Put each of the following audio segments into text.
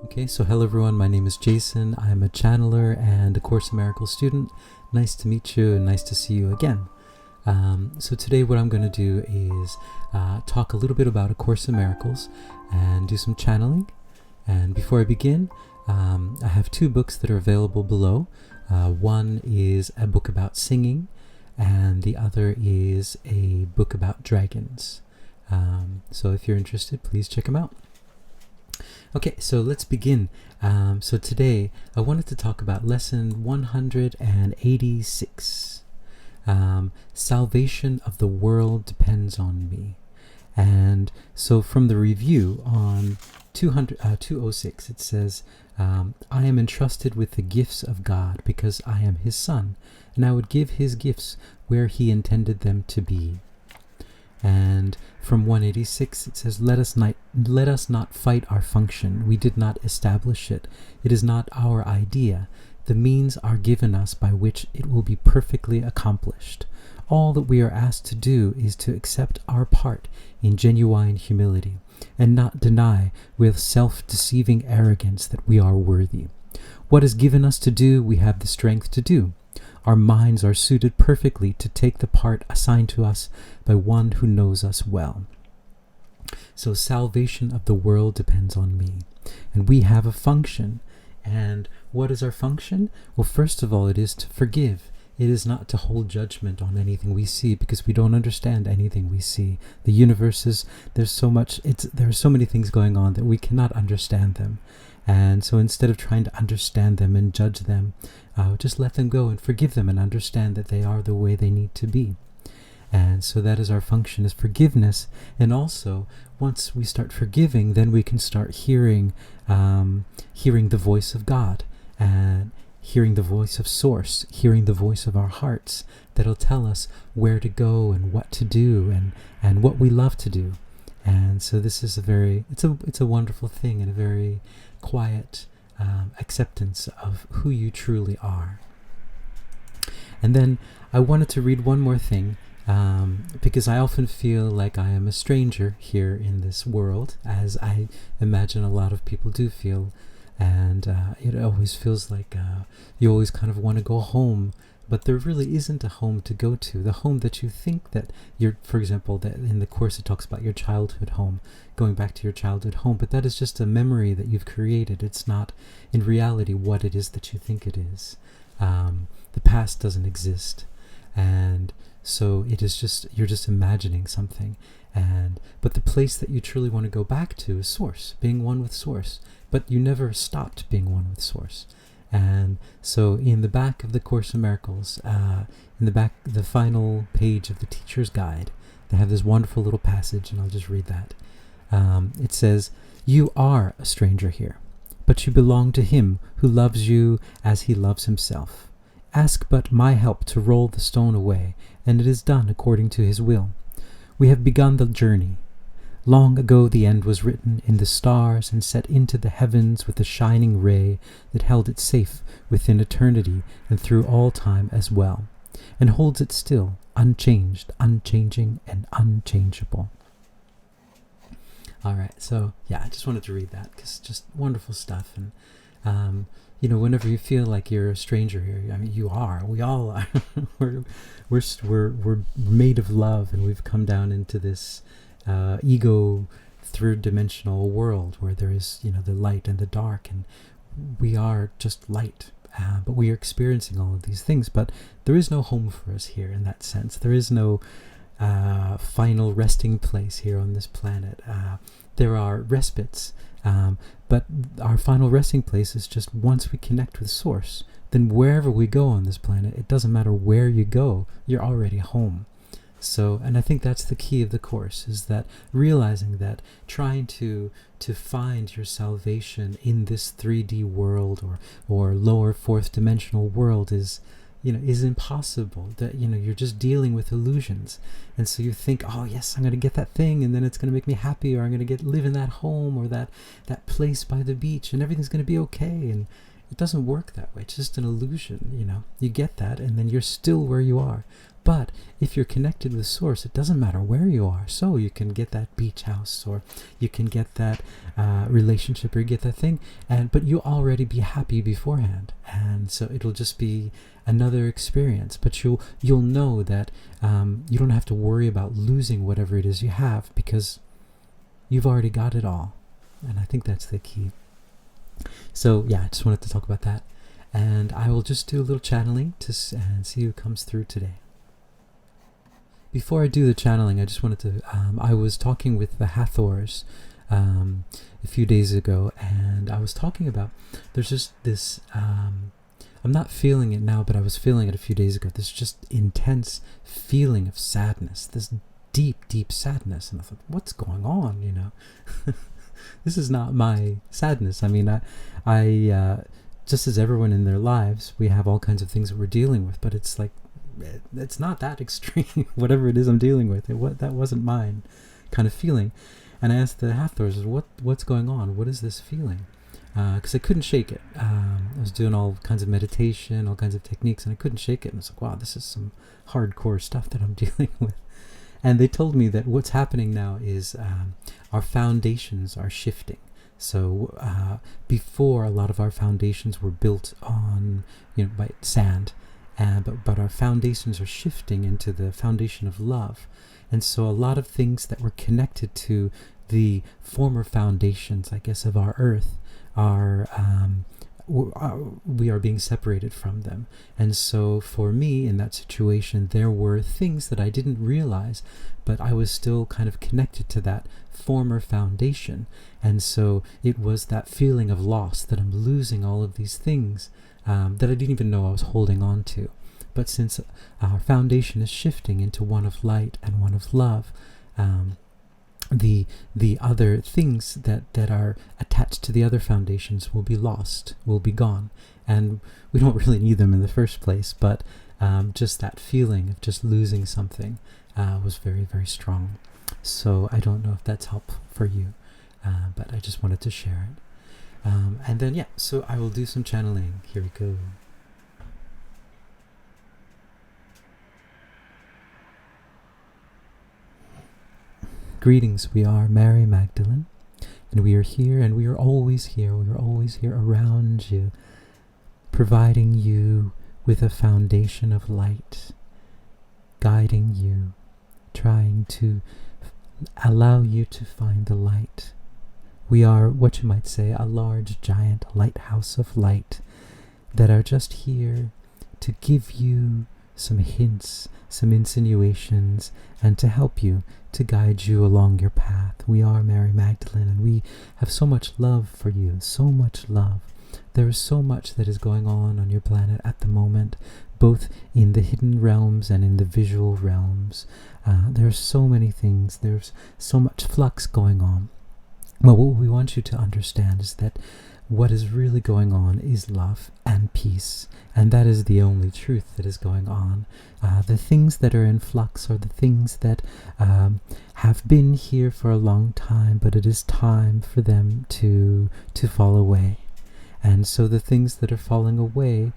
Okay, so hello everyone, my name is Jason. I'm a channeler and a Course in Miracles student. Nice to meet you and nice to see you again. So today what I'm going to do is talk a little bit about A Course in Miracles and do some channeling. And before I begin, I have two books that are available below. One is a book about singing and the other is a book about dragons. So if you're interested, please check them out. Okay, so let's begin. So today I wanted to talk about lesson 186. Salvation of the world depends on me. And so from the review on 206, it says, I am entrusted with the gifts of God because I am his son, and I would give his gifts where he intended them to be. And from 186 it says, let us not fight our function. We did not establish it. It is not our idea. The means are given us by which it will be perfectly accomplished. All that we are asked to do is to accept our part in genuine humility and not deny with self-deceiving arrogance that we are worthy. What is given us to do, we have the strength to do. Our minds are suited perfectly to take the part assigned to us by one who knows us well. So salvation of the world depends on me. And we have a function. And what is our function? Well, first of all, it is to forgive. It is not to hold judgment on anything we see because we don't understand anything we see. The universe is, there are so many things going on that we cannot understand them. And so instead of trying to understand them and judge them, just let them go and forgive them and understand that they are the way they need to be. And so that is our function, is forgiveness. And also, once we start forgiving, then we can start hearing the voice of God and hearing the voice of Source, hearing the voice of our hearts that'll tell us where to go and what to do and what we love to do. And so this is it's a wonderful thing and a very quiet acceptance of who you truly are. And then I wanted to read one more thing because I often feel like I am a stranger here in this world, as I imagine a lot of people do feel. And it always feels like you always kind of want to go home, but there really isn't a home to go to. The home that you think that for example, that in the Course it talks about your childhood home, going back to your childhood home, but that is just a memory that you've created. It's not in reality what it is that you think it is. The past doesn't exist, and so it is just, you're just imagining something. But the place that you truly want to go back to is Source, being one with Source. But you never stopped being one with Source. And so in the back of the Course in Miracles, in the back, the final page of the Teacher's Guide, they have this wonderful little passage, and I'll just read that. It says, you are a stranger here, but you belong to him who loves you as he loves himself. Ask but my help to roll the stone away, and it is done according to his will. We have begun the journey. Long ago the end was written in the stars and set into the heavens with a shining ray that held it safe within eternity and through all time as well, and holds it still, unchanged, unchanging, and unchangeable. All right, so yeah, I just wanted to read that because just wonderful stuff. And whenever you feel like you're a stranger here, I mean, you are. We all are. we're made of love, and we've come down into this ego third-dimensional world where there is, the light and the dark, and we are just light. But we are experiencing all of these things. But there is no home for us here in that sense. There is no final resting place here on this planet. There are respites, but our final resting place is just once we connect with Source. Then wherever we go on this planet, it doesn't matter where you go, you're already home. So, and I think that's the key of the Course, is that realizing that trying to find your salvation in this 3D world or lower fourth dimensional world is impossible. That you're just dealing with illusions, and so you think, oh yes, I'm going to get that thing, and then it's going to make me happy, or I'm going to live in that home or that place by the beach, and everything's going to be okay. And it doesn't work that way. It's just an illusion. You get that, and then you're still where you are. But if you're connected with Source, it doesn't matter where you are. So you can get that beach house, or you can get that relationship, or you get that thing, but you'll already be happy beforehand. And so it'll just be another experience. But you'll know that you don't have to worry about losing whatever it is you have, because you've already got it all. And I think that's the key. So yeah, I just wanted to talk about that. And I will just do a little channeling and see who comes through today. Before I do the channeling, I just wanted to, I was talking with the Hathors a few days ago, and I was talking about, there's just this, I'm not feeling it now, but I was feeling it a few days ago, this just intense feeling of sadness, this deep, deep sadness. And I thought, what's going on, you know? This is not my sadness. I mean, I just as everyone in their lives, we have all kinds of things that we're dealing with, but it's like, it's not that extreme. Whatever it is I'm dealing with, that wasn't mine kind of feeling. And I asked the Hathors, what's going on? What is this feeling? Because I couldn't shake it. I was doing all kinds of meditation, all kinds of techniques, and I couldn't shake it. And I was like, wow, this is some hardcore stuff that I'm dealing with. And they told me that what's happening now is our foundations are shifting. So before, a lot of our foundations were built on, by sand, but our foundations are shifting into the foundation of love. And so a lot of things that were connected to the former foundations, I guess, of our earth we are being separated from them. And so for me in that situation, there were things that I didn't realize, but I was still kind of connected to that former foundation. And so it was that feeling of loss, that I'm losing all of these things that I didn't even know I was holding on to. But since our foundation is shifting into one of light and one of love, the other things that are attached to the other foundations will be lost, will be gone. And we don't really need them in the first place, but just that feeling of just losing something was very, very strong. So I don't know if that's helpful for you, but I just wanted to share it. And then, so I will do some channeling. Here we go. Greetings, we are Mary Magdalene, and we are here, and we are always here. We are always here around you, providing you with a foundation of light, guiding you, trying to allow you to find the light. We are, what you might say, a large, giant lighthouse of light that are just here to give you some hints, some insinuations, and to help you, to guide you along your path. We are Mary Magdalene, and we have so much love for you, so much love. There is so much that is going on your planet at the moment, both in the hidden realms and in the visual realms. There are so many things. There's so much flux going on. But what we want you to understand is that what is really going on is love and peace, and that is the only truth that is going on. The things that are in flux are the things that have been here for a long time, but it is time for them to fall away. And so the things that are falling away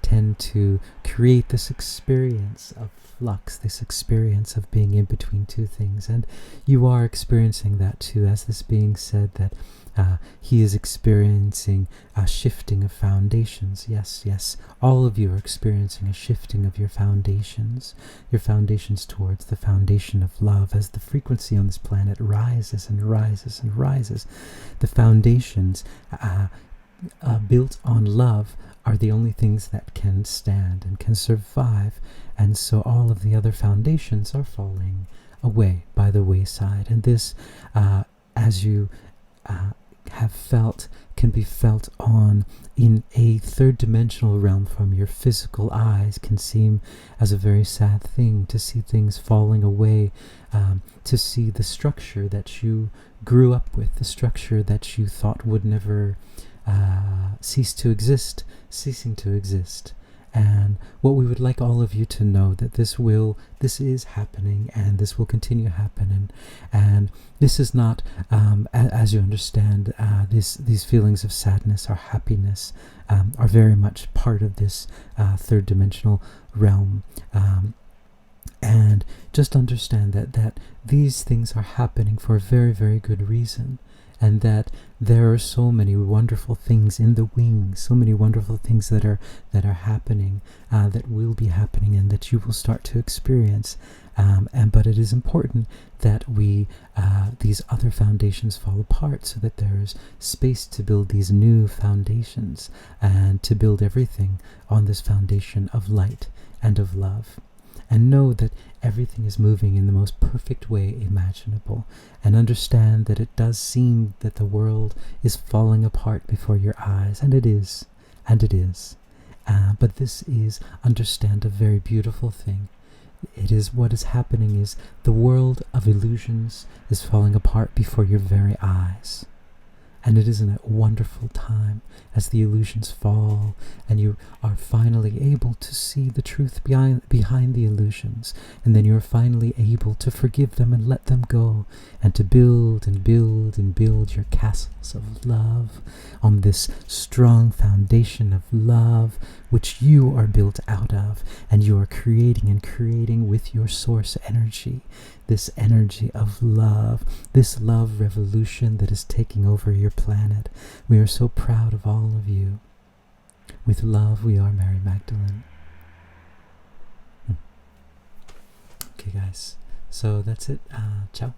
tend to create this experience of flux, this experience of being in between two things. And you are experiencing that too, as this being said that he is experiencing a shifting of foundations. Yes, all of you are experiencing a shifting of your foundations towards the foundation of love. As the frequency on this planet rises and rises and rises, the foundations built on love are the only things that can stand and can survive. And so all of the other foundations are falling away by the wayside. And this, as you have felt, can be felt on in a third dimensional realm from your physical eyes, can seem as a very sad thing to see things falling away, to see the structure that you grew up with, the structure that you thought would never ceasing to exist. And what we would like all of you to know that this is happening, and this will continue happening. And this is not, as you understand, these feelings of sadness or happiness are very much part of this third dimensional realm. And just understand that these things are happening for a very, very good reason, and that there are so many wonderful things in the wings, so many wonderful things that are happening, that will be happening, and that you will start to experience. But it is important that we these other foundations fall apart, so that there is space to build these new foundations, and to build everything on this foundation of light and of love. And know that everything is moving in the most perfect way imaginable, and understand that it does seem that the world is falling apart before your eyes, and it is, but this is, understand, a very beautiful thing. It is, what is happening is the world of illusions is falling apart before your very eyes. And it is a wonderful time as the illusions fall, and you are finally able to see the truth behind the illusions, and then you are finally able to forgive them and let them go, and to build and build and build your castles of love on this strong foundation of love, which you are built out of, and you are creating and creating with your source energy. This energy of love, this love revolution that is taking over your planet. We are so proud of all of you. With love, we are Mary Magdalene. Okay, guys. So that's it. Ciao.